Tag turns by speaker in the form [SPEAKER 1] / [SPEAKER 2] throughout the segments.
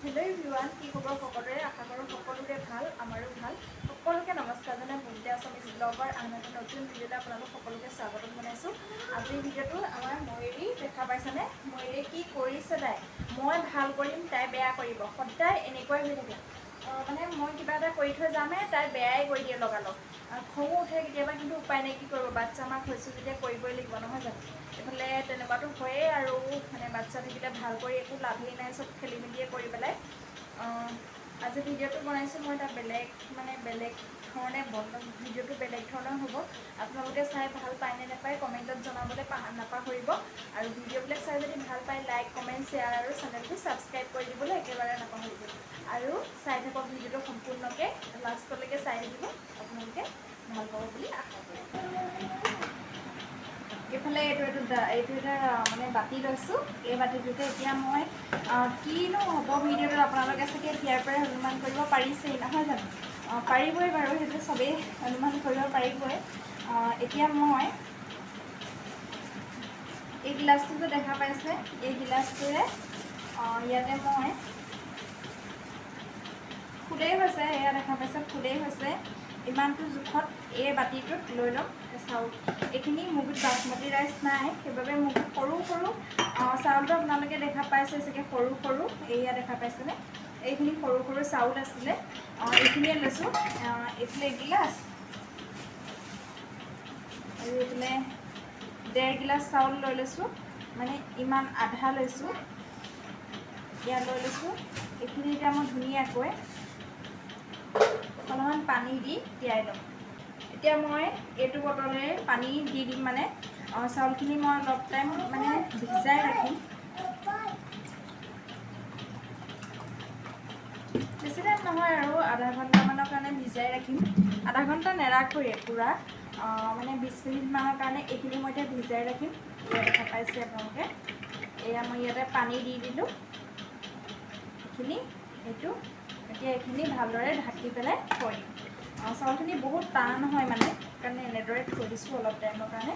[SPEAKER 1] Hello everyone কি খবৰ সকলোৰে আশা কৰোঁ সকলোৰে ভাল আমাৰো ভাল সকলোকে নমস্কাৰ জনাই বুলতে আছামিজ ব্লগৰ আন এটা নতুন ভিডিঅ'লৈ আপোনালোক সকলোকে স্বাগতম জনাইছোঁ আজিৰ ভিডিঅ'টো আমাৰ ময়ূৰী দেখা পাইছেনে ময়ূৰী কি কৰিছে তাই মই ভাল কৰিম তাই বেয়া কৰিব সদায় এনেকৈ হৈ থাকে মানে মই কিবা এটা কৰি থৈ যামে তাই বেয়াই কৰি দিয়ে লগালগ খঙো উঠে কেতিয়াবা কিন্তু উপায় নাই কি কৰিব বাচ্চা আমাক হৈছোঁ যেতিয়া কৰিবই লাগিব নহয় জানো এইফালে তেনেকুৱাটো হয়েই আৰু মানে বাচ্চা থাকিলে ভাল কৰি একো লাভেই নাই চব খেলি মেলিয়ে কৰি পেলাই আজি ভিডিঅ'টো বনাইছোঁ মই এটা বেলেগ ধৰণে ভিডিঅ'টো বেলেগ ধৰণৰ হ'ব আপোনালোকে চাই ভাল পায় নে নাপায় কমেণ্টত জনাবলৈ নাপাহৰিব আৰু ভিডিঅ'বিলাক চাই যদি ভাল পায় লাইক কমেণ্ট শ্বেয়াৰ আৰু চেনেলটো ছাবস্ক্ৰাইব কৰি দিবলৈ একেবাৰে নাপাহৰিব আৰু চাই থাকক ভিডিঅ'টো সম্পূৰ্ণকৈ লাষ্টলৈকে চাই থাকিব আপোনালোকে ভাল পাব বুলি আশা কৰিম এইফালে এইটো এটা মানে বাতি লৈছোঁ এই বাতিটোতে এতিয়া মই কিনো হ'ব ভিডিঅ'টো আপোনালোকে চাগে ইয়াৰ পৰাই অনুমান কৰিব পাৰিছেই নহয় জানো পাৰিবই বাৰু সেইটো চবেই অনুমান কৰিব পাৰিবই এতিয়া মই এই গিলাচটো যে দেখা পাইছে এই গিলাচটোৰে ইয়াতে মই ফুলেই হৈছে এয়া দেখা পাইছে ফুলেই হৈছে ইমানটো জোখত এই বাতিটোত লৈ ল'ম চাউল এইখিনি মুগুত বাসমতি ৰাইচ নাই সেইবাবে মুগুত সৰু সৰু চাউলটো আপোনালোকে দেখা পাইছে চাগে সৰু সৰু এয়া দেখা পাইছেনে এইখিনি সৰু সৰু চাউল আছিলে এইখিনিয়ে লৈছোঁ এইফালে গিলাচ আৰু এইফালে 1.5 গিলাচ চাউল লৈ লৈছোঁ মানে ইমান আধা লৈছোঁ ইয়াত লৈ লৈছোঁ এইখিনি এতিয়া মই ধুনীয়াকৈ অলপমান পানী দি তিয়াই ল'ম এতিয়া মই এইটো বটলেৰে পানী দি দিম মানে চাউলখিনি মই অলপ টাইম মানে ভিজাই ৰাখিম বেছি টাইম নহয় আৰু আধা ঘণ্টামানৰ কাৰণে ভিজাই ৰাখিম আধা ঘণ্টা নেৰাখোঁৱে পূৰা মানে 20 মিনিটমানৰ কাৰণে এইখিনি মই এতিয়া ভিজাই ৰাখিম এয়া দেখা পাইছে আপোনালোকে এয়া মই ইয়াতে পানী দি দিলোঁ এইখিনি এইটো এতিয়া এইখিনি ভালদৰে ঢাকি পেলাই থৈ দিম চাউলখিনি বহুত টান হয় মানে সেইকাৰণে এনেদৰে থৈ দিছোঁ অলপ টাইমৰ কাৰণে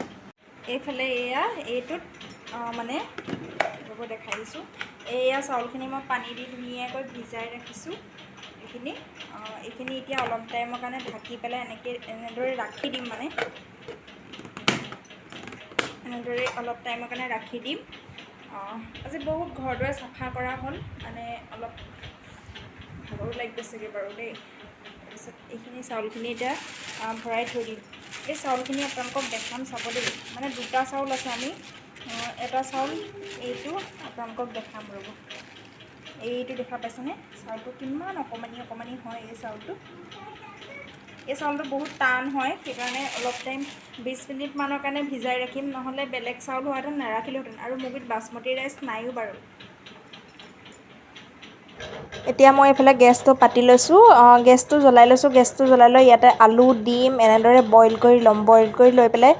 [SPEAKER 1] এইফালে এয়া এইটোত মানে ৰ'ব দেখাই দিছোঁ এয়া চাউলখিনি মই পানী দি ধুনীয়াকৈ ভিজাই ৰাখিছোঁ এইখিনি এতিয়া অলপ টাইমৰ কাৰণে ঢাকি পেলাই এনেদৰে ৰাখি দিম মানে এনেদৰে অলপ টাইমৰ কাৰণে ৰাখি দিম আজি বহুত ঘৰ দুৱাৰ চাফা কৰা হ'ল মানে অলপ ভাগৰো লাগি গৈছেগৈ বাৰু দেই তাৰপিছত এইখিনি চাউলখিনি এতিয়া ভৰাই থৈ দিম এই চাউলখিনি আপোনালোকক দেখাম চাব দেই মানে দুটা চাউল আছে আমি এটা চাউল এইটো আপোনালোকক দেখাম ৰ'ব এইটো দেখা পাইছেনে চাউলটো কিমান অকণমানি অকণমানি হয় এই চাউলটো বহুত টান হয় সেইকাৰণে অলপ টাইম 20 মিনিটমানৰ কাৰণে ভিজাই ৰাখিম নহ'লে বেলেগ চাউল হোৱাহেঁতেন নাৰাখিলোহেঁতেন আৰু মুগুত বাসমতি ৰাইচ নাইও বাৰু এতিয়া মই এইফালে গেছটো পাতি লৈছোঁ গেছটো জ্বলাই লৈছোঁ গেছটো জ্বলাই লৈ ইয়াতে আলু ডিম এনেদৰে বইল কৰি ল'ম বইল কৰি লৈ পেলাই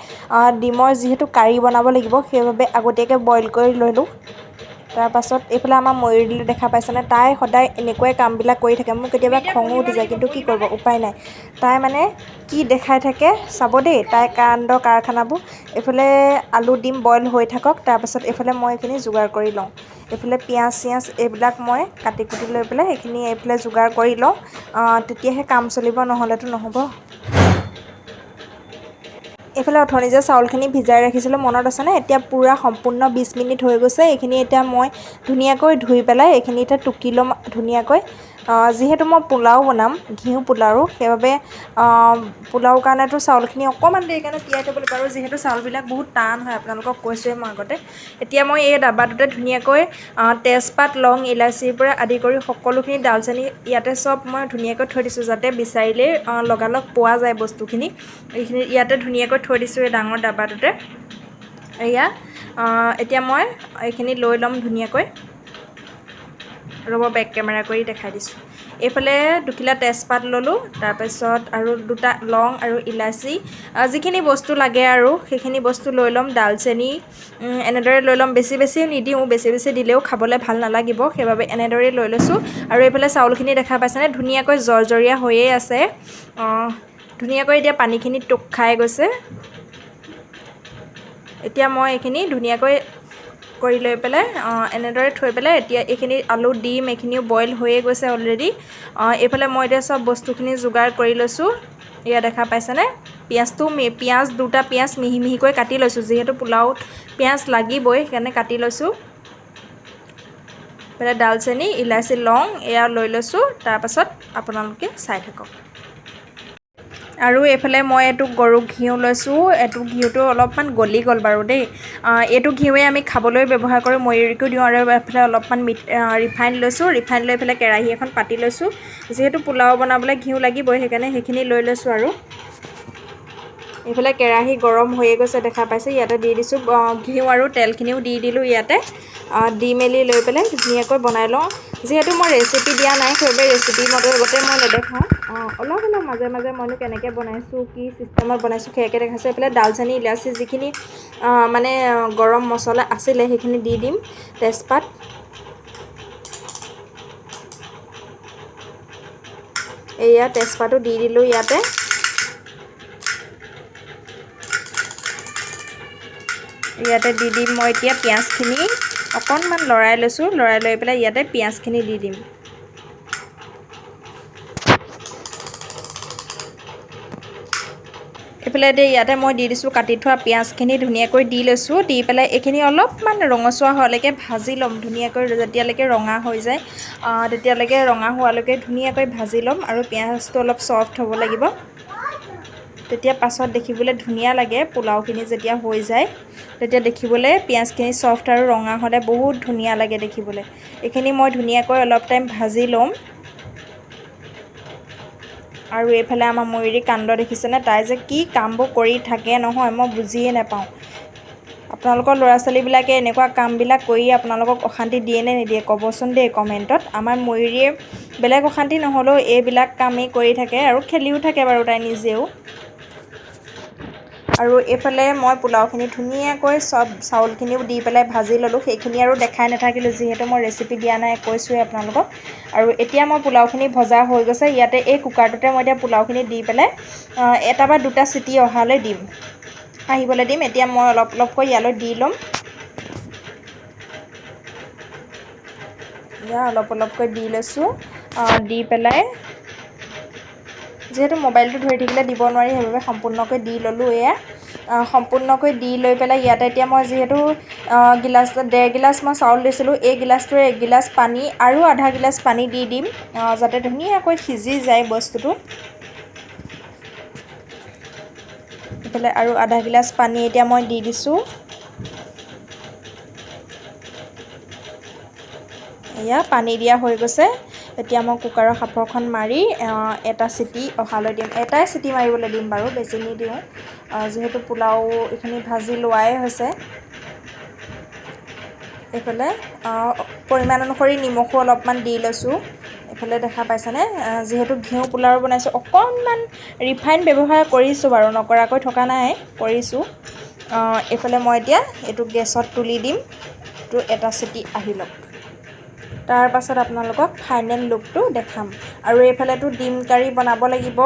[SPEAKER 1] ডিমৰ যিহেতু কাৰী বনাব লাগিব সেইবাবে আগতীয়াকৈ বইল কৰি ল'লোঁ তাৰপাছত এইফালে আমাৰ ময়ূৰী দেখা পাইছেনে তাই সদায় এনেকুৱাই কামবিলাক কৰি থাকে মোৰ কেতিয়াবা খঙো উঠি যায় কিন্তু কি কৰিব উপায় নাই তাই মানে কি দেখাই থাকে চাব দেই তাই কাণ্ডৰ কাৰখানাবোৰ এইফালে আলু ডিম বইল হৈ থাকক তাৰপাছত এইফালে মই এইখিনি যোগাৰ কৰি লওঁ এইফালে পিঁয়াজ চিয়াজ এইবিলাক মই কাটি কুটি লৈ পেলাই এইখিনি এইফালে যোগাৰ কৰি লওঁ তেতিয়াহে কাম চলিব নহ'লেতো নহ'ব এইফালে অথনি যে চাউলখিনি ভিজাই ৰাখিছিলোঁ মনত আছেনে এতিয়া পূৰা সম্পূৰ্ণ 20 মিনিট হৈ গৈছে এইখিনি এতিয়া মই ধুনীয়াকৈ ধুই পেলাই এইখিনি এতিয়া টুকি ল'ম ধুনীয়াকৈ যিহেতু মই পোলাও বনাম ঘিউ পোলাও সেইবাবে পোলাওৰ কাৰণেতো চাউলখিনি অকণমান দেৰি কাৰণে তিয়াই থ'ব লাগিব আৰু যিহেতু চাউলবিলাক বহুত টান হয় আপোনালোকক কৈছোঁৱেই মই আগতে এতিয়া মই এই ডাব্বাটোতে ধুনীয়াকৈ তেজপাত লং ইলাচিৰ পৰা আদি কৰি সকলোখিনি ডালচেনি ইয়াতে চব মই ধুনীয়াকৈ থৈ দিছোঁ যাতে বিচাৰিলেই লগালগ পোৱা যায় বস্তুখিনি এইখিনি ইয়াতে ধুনীয়াকৈ থৈ দিছোঁ এই ডাঙৰ ডাব্বাটোতে এয়া এতিয়া মই এইখিনি লৈ ল'ম ধুনীয়াকৈ ৰ'ব বেক কেমেৰা কৰি দেখাই দিছোঁ এইফালে দুখিলা তেজপাত ল'লোঁ তাৰপিছত আৰু দুটা লং আৰু ইলাচি যিখিনি বস্তু লাগে আৰু সেইখিনি বস্তু লৈ ল'ম ডালচেনি এনেদৰে লৈ ল'ম বেছি বেছিও নিদিওঁ বেছি দিলেও খাবলৈ ভাল নালাগিব সেইবাবে এনেদৰেই লৈ লৈছোঁ আৰু এইফালে চাউলখিনি দেখা পাইছেনে ধুনীয়াকৈ জৰ্জৰীয়া হৈয়ে আছে ধুনীয়াকৈ এতিয়া পানীখিনি টোক খাই গৈছে এতিয়া মই এইখিনি ধুনীয়াকৈ কৰি লৈ পেলাই এনেদৰে থৈ পেলাই এতিয়া এইখিনি আলু ডিম এইখিনিও বইল হৈয়ে গৈছে অলৰেডি। এইফালে মই এতিয়া চব বস্তুখিনি যোগাৰ কৰি লৈছোঁ। এয়া দেখা পাইছেনে? পিঁয়াজ দুটা পিঁয়াজ মিহি মিহিকৈ কাটি লৈছোঁ, যিহেতু পোলাওত পিঁয়াজ লাগিবই সেইকাৰণে কাটি লৈছোঁ। এইফালে ডালচেনি ইলাচি লং এয়া লৈ লৈছোঁ। তাৰপাছত আপোনালোকে চাই থাকক। আৰু এইফালে মই এইটো গৰু ঘিউ লৈছোঁ। এইটো ঘিউটো অলপমান গলি গ'ল বাৰু দেই। এইটো ঘিউৱে আমি খাবলৈ ব্যৱহাৰ কৰোঁ, ময়ূৰীকো দিওঁ। আৰু এইফালে অলপমান ৰিফাইন লৈছোঁ। ৰিফাইন লৈ পেলাই কেৰাহী এখন পাতি লৈছোঁ। যিহেতু পোলাও বনাবলৈ ঘিউ লাগিবই সেইকাৰণে সেইখিনি লৈ লৈছোঁ। আৰু এইফালে কেৰাহী গৰম হৈয়ে গৈছে দেখা পাইছে। ইয়াতে দি দিছোঁ ঘিউ আৰু তেলখিনিও দি দিলোঁ ইয়াতে। দি মেলি লৈ পেলাই ধুনীয়াকৈ বনাই লওঁ। যিহেতু মই ৰেচিপি দিয়া নাই সেইবাবে ৰেচিপি মতে মই নেদেখাওঁ। অলপ মাজে মাজে মইনো কেনেকৈ বনাইছোঁ, কি চিষ্টেমত বনাইছোঁ সেয়াকৈ দেখাইছোঁ। এইফালে ডালচেনি ইলাচি যিখিনি মানে গৰম মছলা আছিলে সেইখিনি দি দিম। তেজপাত এয়া তেজপাতো দি দিলোঁ ইয়াতে। ইয়াতে দি দিম মই এতিয়া পিঁয়াজখিনি অকণমান লৰাই লৈছোঁ। লৰাই লৈ পেলাই ইয়াতে পিঁয়াজখিনি দি দিম। এইফালে ইয়াতে মই দি দিছোঁ কাটি থোৱা পিঁয়াজখিনি ধুনীয়াকৈ দি লৈছোঁ। দি পেলাই এইখিনি অলপমান ৰঙচুৱা হোৱালৈকে ভাজি ল'ম ধুনীয়াকৈ। যেতিয়ালৈকে ৰঙা হৈ যায় তেতিয়ালৈকে ৰঙা হোৱালৈকে ধুনীয়াকৈ ভাজি ল'ম। আৰু পিঁয়াজটো অলপ ছফ্ট হ'ব লাগিব, তেতিয়া পাছত দেখিবলৈ ধুনীয়া লাগে। পোলাওখিনি যেতিয়া হৈ যায় তেতিয়া দেখিবলৈ পিঁয়াজখিনি ছফ্ট আৰু ৰঙা হ'লে বহুত ধুনীয়া লাগে দেখিবলৈ। এইখিনি মই ধুনীয়াকৈ অলপ টাইম ভাজি ল'ম। আৰু এইফালে আমাৰ ময়ূৰী কাণ্ড দেখিছেনে? তাই যে কি কামবোৰ কৰি থাকে নহয়, মই বুজিয়ে নাপাওঁ। আপোনালোকৰ ল'ৰা ছোৱালীবিলাকে এনেকুৱা কামবিলাক কৰি আপোনালোকক অশান্তি দিয়ে নে নিদিয়ে ক'বচোন দেই কমেণ্টত। আমাৰ ময়ূৰীয়ে বেলেগ অশান্তি নহ'লেও এইবিলাক কামেই কৰি থাকে আৰু খেলিও থাকে বাৰু তাই নিজেও। আৰু এইফালে মই পোলাওখিনি ধুনীয়াকৈ চব চাউলখিনিও দি পেলাই ভাজি ল'লোঁ। সেইখিনি আৰু দেখাই নাথাকিলোঁ যিহেতু মই ৰেচিপি দিয়া নাই কৈছোঁৱে আপোনালোকক। আৰু এতিয়া মই পোলাওখিনি ভজা হৈ গৈছে। ইয়াতে এই কুকাৰটোতে মই এতিয়া পোলাওখিনি দি পেলাই এটা বা দুটা চিটি অহালৈ আহিবলৈ দিম। এতিয়া মই অলপ অলপকৈ ইয়ালৈ দি ল'ম। এয়া অলপ অলপকৈ দি লৈছোঁ। দি পেলাই যিহেতু মোবাইলটো ধৰি থাকিলে দিব নোৱাৰি সেইবাবে সম্পূৰ্ণকৈ দি ল'লোঁ। এয়া সম্পূৰ্ণকৈ দি লৈ পেলাই ইয়াতে এতিয়া মই যিহেতু ডেৰ গিলাচ মই চাউল দিছিলোঁ, এই গিলাচটোৰে 1 গিলাচ পানী আৰু আধা গিলাচ পানী দি দিম যাতে ধুনীয়াকৈ সিজি যায় বস্তুটো। এইফালে আৰু আধা গিলাচ পানী এতিয়া মই দি দিছোঁ। এয়া পানী দিয়া হৈ গৈছে। এতিয়া মই কুকাৰৰ সাঁফৰখন মাৰি এটা চিটি অহালৈ দিম। এটাই চিটি মাৰিবলৈ দিম বাৰু, বেছি নিদিওঁ যিহেতু পোলাও এইখিনি ভাজি লোৱাই হৈছে। এইফালে পৰিমাণ অনুসৰি নিমখো অলপমান দি লৈছোঁ। এইফালে দেখা পাইছেনে? যিহেতু ঘিউ পোলাও বনাইছোঁ অকণমান ৰিফাইন ব্যৱহাৰ কৰিছোঁ বাৰু, নকৰাকৈ থকা নাই, কৰিছোঁ। এইফালে মই এতিয়া এইটো গেছত তুলি দিম। এইটো এটা চিটি আহি লওক, তাৰ পাছত আপোনালোকক ফাইনেল লুকটো দেখাম। আৰু এইফালেতো ডিম কাৰী বনাব লাগিব,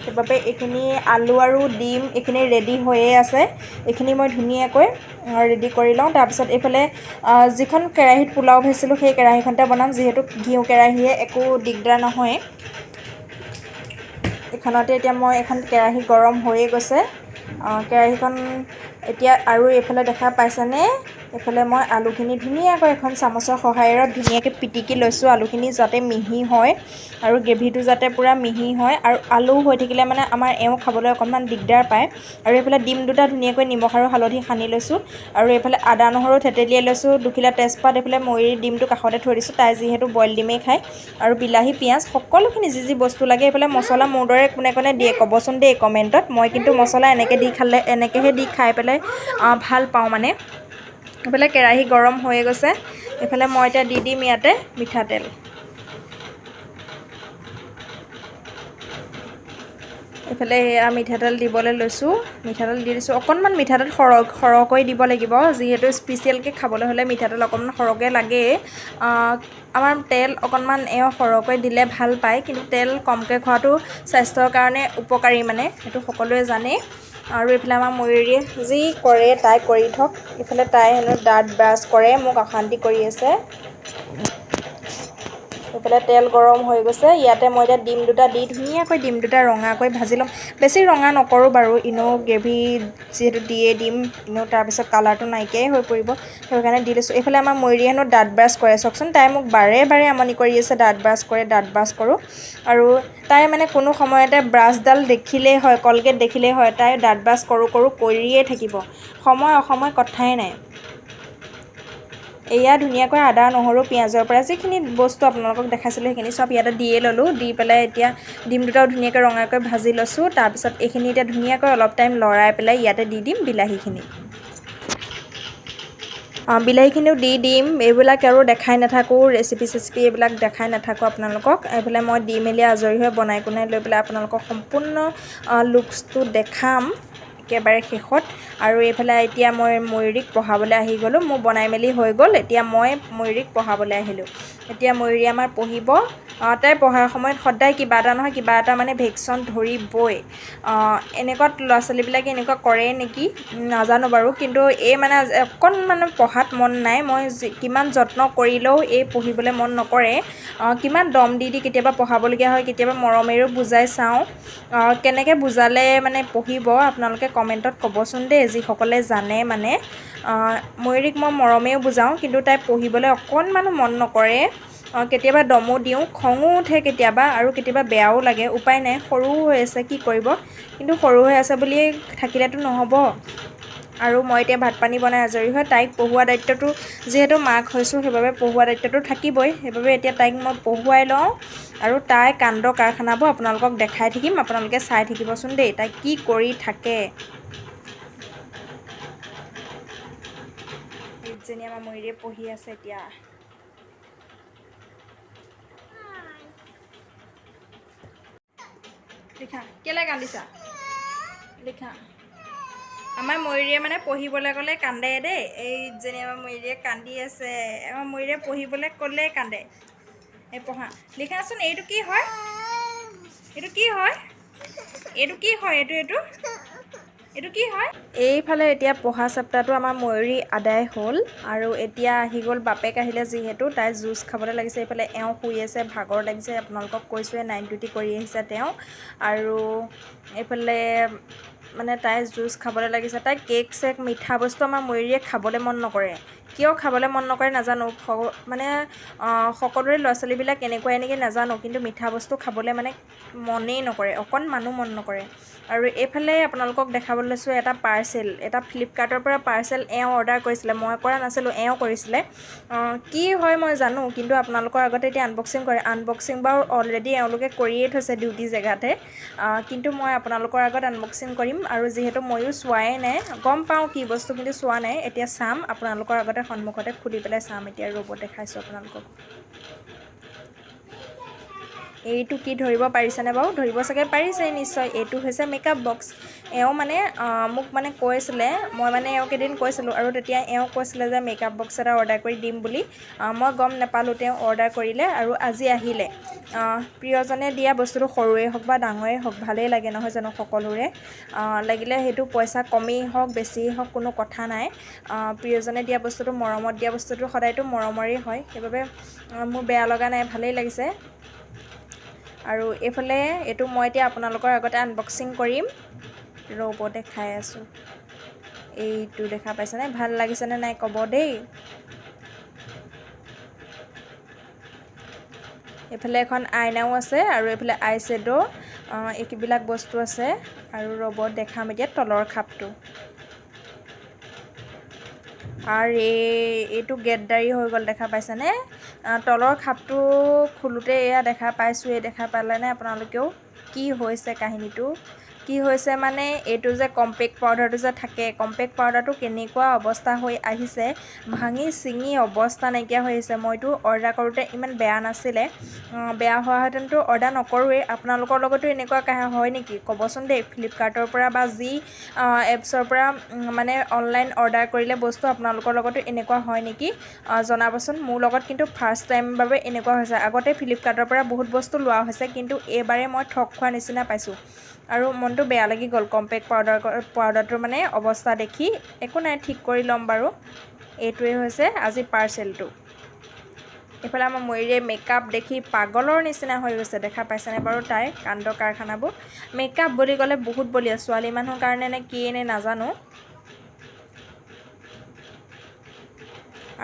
[SPEAKER 1] সেইবাবে এইখিনি আলু আৰু ডিম এইখিনি ৰেডি হৈয়ে আছে। এইখিনি মই ধুনীয়াকৈ ৰেডি কৰি লওঁ। তাৰপিছত এইফালে যিখন কেৰাহীত পোলাও ভাজিছিলোঁ সেই কেৰাহীখনতে বনাম, যিহেতু ঘিউ কেৰাহীয়ে একো দিগদাৰ নহয়। এইখনতে এতিয়া মই এখন কেৰাহী গৰম হৈয়ে গৈছে। কেৰাহীখন এতিয়া আৰু এইফালে দেখা পাইছেনে? এইফালে মই আলুখিনি ধুনীয়াকৈ এখন চামুচৰ সহায়েৰে ধুনীয়াকৈ পিটিকি লৈছোঁ। আলুখিনি যাতে মিহি হয় আৰু গ্ৰেভিটো যাতে পূৰা মিহি হয়। আৰু আলু হৈ থাকিলে মানে আমাৰ এওঁ খাবলৈ অকণমান দিগদাৰ পায়। আৰু এইফালে ডিম দুটা ধুনীয়াকৈ নিমখ আৰু হালধি সানি লৈছোঁ। আৰু এইফালে আদা নহৰু থেতেলিয়াই লৈছোঁ, 2 খিলা তেজপাত। এইফালে ময়ূৰী ডিমটো কাষতে থৈ দিছোঁ, তাই যিহেতু বইল ডিমেই খায়। আৰু বিলাহী পিঁয়াজ সকলোখিনি যি বস্তু লাগে। এইফালে মছলা মোৰ দৰে কোনে কোনে দিয়ে ক'বচোন দেই কমেণ্টত। মই কিন্তু মছলা এনেকৈহে দি খাই পেলাই ভাল পাওঁ মানে। এইফালে কেৰাহী গৰম হৈয়ে গৈছে। এইফালে মই এতিয়া দি দিম ইয়াতে মিঠাতেল। এইফালে এয়া মিঠাতেল দিবলৈ লৈছোঁ। মিঠাতেল দি দিছোঁ। অকণমান মিঠাতেল সৰহকৈ দিব লাগিব, যিহেতু স্পেচিয়েলকৈ খাবলৈ হ'লে মিঠাতেল অকণমান সৰহকৈ লাগেই। আমাৰ তেল অকণমান সৰহকৈ দিলে ভাল পায়, কিন্তু তেল কমকৈ খোৱাটো স্বাস্থ্যৰ কাৰণে উপকাৰী মানে, সেইটো সকলোৱে জানেই। আৰু এইফালে আমাৰ ময়ূৰীয়ে যি কৰে তাই কৰি থওক। ইফালে তাই হেনো দাঁত ব্ৰাছ কৰে, মোক অশান্তি কৰি আছে। এইফালে তেল গৰম হৈ গৈছে। ইয়াতে মই এতিয়া ডিম দুটা দি ধুনীয়াকৈ ডিম দুটা ৰঙাকৈ ভাজি ল'ম। বেছি ৰঙা নকৰোঁ বাৰু, এনেও গ্ৰেভি যিহেতু দিয়ে দিম, এনেও তাৰপিছত কালাৰটো নাইকিয়াই হৈ পৰিব, সেইকাৰণে দি লৈছোঁ। এইফালে আমাৰ ময়ূৰীয়ে হেনো দাঁত ব্ৰাছ কৰে, চাওকচোন। তাই মোক বাৰে বাৰে আমনি কৰি আছে, দাঁত ব্ৰাছ কৰে, দাঁত ব্ৰাছ কৰোঁ। আৰু তাই মানে কোনো সময়তে ব্ৰাছডাল দেখিলেই হয়, কলগেট দেখিলেই হয়, তাই দাঁত ব্ৰাছ কৰোঁ কৰোঁ কৰিয়ে থাকিব, সময় অসময় কথাই নাই। এয়া ধুনীয়াকৈ আদা নহৰু পিঁয়াজৰ পৰা যিখিনি বস্তু আপোনালোকক দেখাইছিলোঁ সেইখিনি চব ইয়াতে দিয়ে ল'লোঁ। দি পেলাই এতিয়া ডিম দুটাও ধুনীয়াকৈ ৰঙাকৈ ভাজি লৈছোঁ। তাৰপিছত এইখিনি এতিয়া ধুনীয়াকৈ অলপ টাইম লৰাই পেলাই ইয়াতে দি দিম বিলাহীখিনি। বিলাহীখিনিও দি দিম। এইবিলাক আৰু দেখাই নাথাকোঁ, ৰেচিপি চেচিপি এইবিলাক দেখাই নাথাকোঁ আপোনালোকক। এইফালে মই দি মেলি আজৰি হৈ বনাই কোনাই লৈ পেলাই আপোনালোকক সম্পূৰ্ণ লুকছটো দেখাম একেবাৰে শেষত। আৰু এইফালে এতিয়া মই ময়ূৰীক পঢ়াবলৈ আহি গ'লোঁ। মোৰ বনাই মেলি হৈ গ'ল, এতিয়া মই ময়ূৰীক পঢ়াবলৈ আহিলোঁ। এতিয়া ময়ূৰী আমাৰ পঢ়িব। তাই পঢ়াৰ সময়ত সদায় কিবা এটা নহয় কিবা এটা মানে ভেকশ্যন ধৰিবই। এনেকুৱাত ল'ৰা ছোৱালীবিলাকে এনেকুৱা কৰে নেকি নাজানো বাৰু, কিন্তু এই মানে অকণমান পঢ়াত মন নাই। মই কিমান যত্ন কৰিলেও এই পঢ়িবলৈ মন নকৰে। কিমান দম দি দি কেতিয়াবা পঢ়াবলগীয়া হয়, কেতিয়াবা মৰমেৰেও বুজাই চাওঁ। কেনেকৈ বুজালে মানে পঢ়িব আপোনালোকে কমেণ্টত ক'বচোন দেই, যিসকলে জানে মানে। ময়ূৰীক মই মৰমেও বুজাওঁ, কিন্তু তাই পঢ়িবলৈ অকণমানো মন নকৰে। কেতিয়াবা দমো দিওঁ, খঙো উঠে কেতিয়াবা, আৰু কেতিয়াবা বেয়াও লাগে। উপায় নাই, সৰুও হৈ আছে, কি কৰিব। কিন্তু সৰু হৈ আছে বুলিয়ে থাকিলেতো নহ'ব। আৰু মই এতিয়া ভাত পানী বনাই আজৰি হৈ তাইক পঢ়োৱা দায়িত্বটো, যিহেতু মাক হৈছোঁ সেইবাবে পঢ়োৱা দায়িত্বটো থাকিবই। সেইবাবে এতিয়া তাইক মই পঢ়ুৱাই লওঁ, আৰু তাই কাণ্ড কাৰখানাবোৰ আপোনালোকক দেখাই থাকিম। আপোনালোকে চাই থাকিবচোন দেই, তাই কি কৰি থাকে। যেনি আমাৰ ময়ূৰীয়ে পঢ়ি আছে এতিয়া। লিখা, কেলৈ কান্দিছা লিখা। আমাৰ ময়ূৰীয়ে মানে পঢ়িবলৈ ক'লে কান্দে দেই। এই যেনি আমাৰ ময়ূৰীয়ে কান্দি আছে। আমাৰ ময়ূৰীয়ে পঢ়িবলৈ ক'লেই কান্দে। এই পঢ়া, লিখাচোন। এইটো কি হয়, এইটো কি হয়, এইটো কি হয়, এইটো কি হয়। এইফালে এতিয়া পঢ়া চেপ্টাৰটো আমাৰ ময়ূৰী আদায় হ'ল, আৰু এতিয়া আহি গ'ল বাপেক আহিলে যিহেতু তাই জুচ খাবলৈ লাগিছে। এইফালে এওঁ শুই আছে, ভাগৰ লাগিছে, আপোনালোকক কৈছোঁৱে নাইট ডিউটি কৰি আহিছে তেওঁ। আৰু এইফালে মানে তাই জুচ খাবলৈ লাগিছে। তাই কেক চেক মিঠা বস্তু আমাৰ ময়ূৰীয়ে খাবলৈ মন নকৰে। কিয় খাবলৈ মন নকৰে নাজানো, মানে সকলোৰে ল'ৰা ছোৱালীবিলাক এনেকুৱাই নেকি নাজানো, কিন্তু মিঠা বস্তু খাবলৈ মানে মনেই নকৰে, অকণমানো মন নকৰে। আৰু এইফালে আপোনালোকক দেখাবলৈ লৈছোঁ এটা পাৰ্চেল, এটা ফ্লিপকাৰ্টৰ পৰা পাৰ্চেল এওঁ অৰ্ডাৰ কৰিছিলে, মই কৰা নাছিলোঁ, এওঁ কৰিছিলে। কি হয় মই জানো, কিন্তু আপোনালোকৰ আগতে এতিয়া আনবক্সিং কৰে। আনবক্সিং বাৰু অলৰেডি এওঁলোকে কৰিয়ে থৈছে ডিউটি জেগাতে, কিন্তু মই আপোনালোকৰ আগত আনবক্সিং কৰিম। আৰু যিহেতু ময়ো চোৱাই নাই, গম পাওঁ কি বস্তু, কিন্তু চোৱা নাই। এতিয়া চাম, আপোনালোকৰ আগতে সন্মুখতে খুলি পেলাই চাম। এতিয়া ৰ'ব দেখাইছোঁ আপোনালোকক। এইটো কি ধৰিব পাৰিছেনে বাৰু? ধৰিব চাগে পাৰিছে নিশ্চয়। এইটো হৈছে মেকআপ বক্স। এওঁ মানে মোক মানে কৈছিলে, মই মানে এওঁক এদিন কৈছিলোঁ, আৰু তেতিয়া এওঁ কৈছিলে যে মেকআপ বক্স এটা অৰ্ডাৰ কৰি দিম বুলি। মই গম নাপালোঁ, তেওঁ অৰ্ডাৰ কৰিলে আৰু আজি আহিলে। প্ৰিয়জনে দিয়া বস্তুটো সৰুৱেই হওক বা ডাঙৰেই হওক ভালেই লাগে নহয় জানো সকলোৰে। লাগিলে সেইটো পইচা কমেই হওক বেছিয়েই হওক কোনো কথা নাই। প্ৰিয়জনে দিয়া বস্তুটো, মৰমত দিয়া বস্তুটো সদায়তো মৰমৰেই হয়, সেইবাবে মোৰ বেয়া লগা নাই, ভালেই লাগিছে। আৰু এইফালে এইটো মই এতিয়া আপোনালোকৰ আগতে আনবক্সিং কৰিম, ৰ'ব দেখাই আছোঁ। এইটো দেখা পাইছেনে? ভাল লাগিছেনে নাই ক'ব দেই। এইফালে এখন আইনাও আছে, আৰু এইফালে আই শ্বেড' এইবিলাক বস্তু আছে। আৰু ৰ'ব দেখাম এতিয়া তলৰ খাপটো। আৰু এইটো গেটদাৰী হৈ গ'ল, দেখা পাইছেনে? তলৰ খাপটো খোলোতে এয়া দেখা পাইছোঁৱেই, দেখা পালেনে আপোনালোকেও? কি হৈছে কাহিনীটো? কি হৈছে মানে এইটো যে কম্পেক্ট পাউডাৰটো যে থাকে, কম্পেক্ট পাউডাৰটো কেনেকুৱা অৱস্থা হৈ আহিছে, ভাঙি ছিঙি অৱস্থা নাইকিয়া হৈ আহিছে। মইতো অৰ্ডাৰ কৰোঁতে ইমান বেয়া নাছিলে, বেয়া হোৱাহেঁতেনতো অৰ্ডাৰ নকৰোঁৱেই। আপোনালোকৰ লগতো এনেকুৱা হয় নেকি ক'বচোন দেই। ফ্লিপকাৰ্টৰ পৰা বা যি এপছৰ পৰা মানে অনলাইন অৰ্ডাৰ কৰিলে বস্তু আপোনালোকৰ লগতো এনেকুৱা হয় নেকি জনাবচোন। মোৰ লগত কিন্তু ফাৰ্ষ্ট টাইম বাবে এনেকুৱা হৈছে। আগতে ফ্লিপকাৰ্টৰ পৰা বহুত বস্তু লোৱা হৈছে, কিন্তু এইবাৰে মই ঠগ খোৱা নিচিনা পাইছোঁ আৰু মনটো বেয়া লাগি গ'ল কম্পেক্ট পাউডাৰটোৰ মানে অৱস্থা দেখি। একো নাই, ঠিক কৰি ল'ম বাৰু। এইটোৱে হৈছে আজি পাৰ্চেলটো। এইফালে আমাৰ ময়ূৰীয়ে মেকআপ দেখি পাগলৰ নিচিনা হৈ গৈছে। দেখা পাইছেনে বাৰু তাইৰ কাণ্ড কাৰখানাবোৰ। মেকআপ বুলি ক'লে বহুত বলিয়া, ছোৱালী মানুহৰ কাৰণে নে কিয়ে নে নাজানো।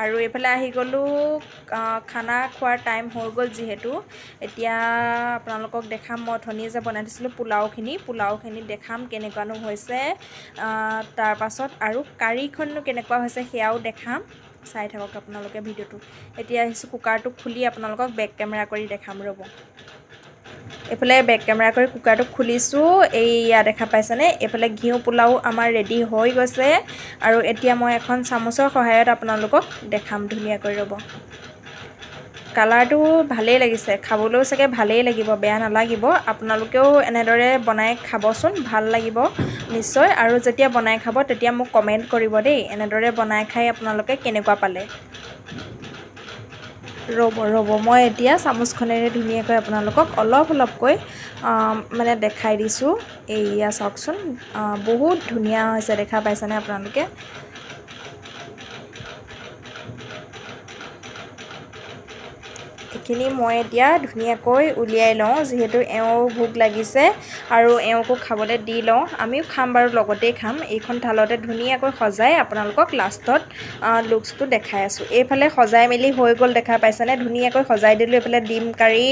[SPEAKER 1] আৰু এইফালে আহি গ'লোঁ, খানা খোৱাৰ টাইম হৈ গ'ল যিহেতু। এতিয়া আপোনালোকক দেখাম, মই অথনিয়ে যে বনাই দিছিলোঁ পোলাওখিনি দেখাম কেনেকুৱানো হৈছে। তাৰপাছত আৰু কাৰীখননো কেনেকুৱা হৈছে সেয়াও দেখাম। চাই থাকক আপোনালোকে ভিডিঅ'টো। এতিয়া আহিছোঁ কুকাৰটো খুলি আপোনালোকক বেক কেমেৰা কৰি দেখাম ৰ'ব। এইফালে বেক কেমেৰা কৰি কুকাৰটো খুলিছোঁ। এইয়া দেখা পাইছেনে, এইফালে ঘিউ পোলাও আমাৰ ৰেডি হৈ গৈছে। আৰু এতিয়া মই এখন চামুচৰ সহায়ত আপোনালোকক দেখাম ধুনীয়াকৈ ৰ'ব। কালাৰটো ভালেই লাগিছে, খাবলৈও চাগে ভালেই লাগিব, বেয়া নালাগিব। আপোনালোকেও এনেদৰে বনাই খাবচোন, ভাল লাগিব নিশ্চয়। আৰু যেতিয়া বনাই খাব তেতিয়া মোক কমেণ্ট কৰিব দেই, এনেদৰে বনাই খাই আপোনালোকে কেনেকুৱা পালে। ৰ'ব মই এতিয়া চামুচখনেৰে ধুনীয়াকৈ আপোনালোকক অলপকৈ মানে দেখাই দিছোঁ। এইয়া চাওকচোন, বহুত ধুনীয়া হৈছে, দেখা পাইছেনে আপোনালোকে। এইখিনি মই এতিয়া ধুনীয়াকৈ উলিয়াই লওঁ, যিহেতু এওঁৰ ভোক লাগিছে আৰু এওঁকো খাবলৈ দি লওঁ। আমিও খাম বাৰু, লগতেই খাম। এইখন থালতে ধুনীয়াকৈ সজাই আপোনালোকক লাষ্টত লুকচটো দেখাই আছোঁ। এইফালে সজাই মেলি হৈ গ'ল, দেখা পাইছেনে, ধুনীয়াকৈ সজাই দিলোঁ। এইফালে ডিম কাৰী,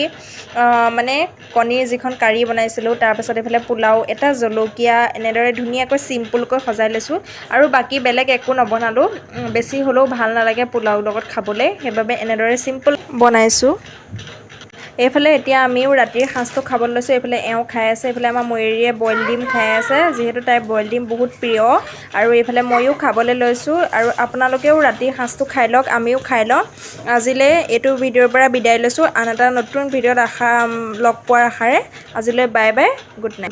[SPEAKER 1] মানে কণীৰ যিখন কাৰী বনাইছিলোঁ, তাৰপাছত এইফালে পোলাও, এটা জলকীয়া, এনেদৰে ধুনীয়াকৈ চিম্পুলকৈ সজাই লৈছোঁ। আৰু বাকী বেলেগ একো নবনালোঁ, বেছি হ'লেও ভাল নালাগে পোলাওৰ লগত খাবলৈ, সেইবাবে এনেদৰে চিম্পুল বনাইছোঁ। এইফালে এতিয়া আমিও ৰাতিৰ সাঁজটো খাবলৈ লৈছোঁ। এইফালে এওঁ খাই আছে, এইফালে আমাৰ ময়ূৰীয়ে বইল ডিম খাই আছে, যিহেতু তাইৰ বইল ডিম বহুত প্ৰিয়। আৰু এইফালে ময়ো খাবলৈ লৈছোঁ। আৰু আপোনালোকেও ৰাতিৰ সাঁজটো খাই লওক, আমিও খাই লওঁ। আজিলৈ এইটো ভিডিঅ'ৰ পৰা বিদায় লৈছোঁ। আন এটা নতুন ভিডিঅ'ত লগ পোৱাৰ আশাৰে আজিলৈ বাই বাই, গুড নাইট।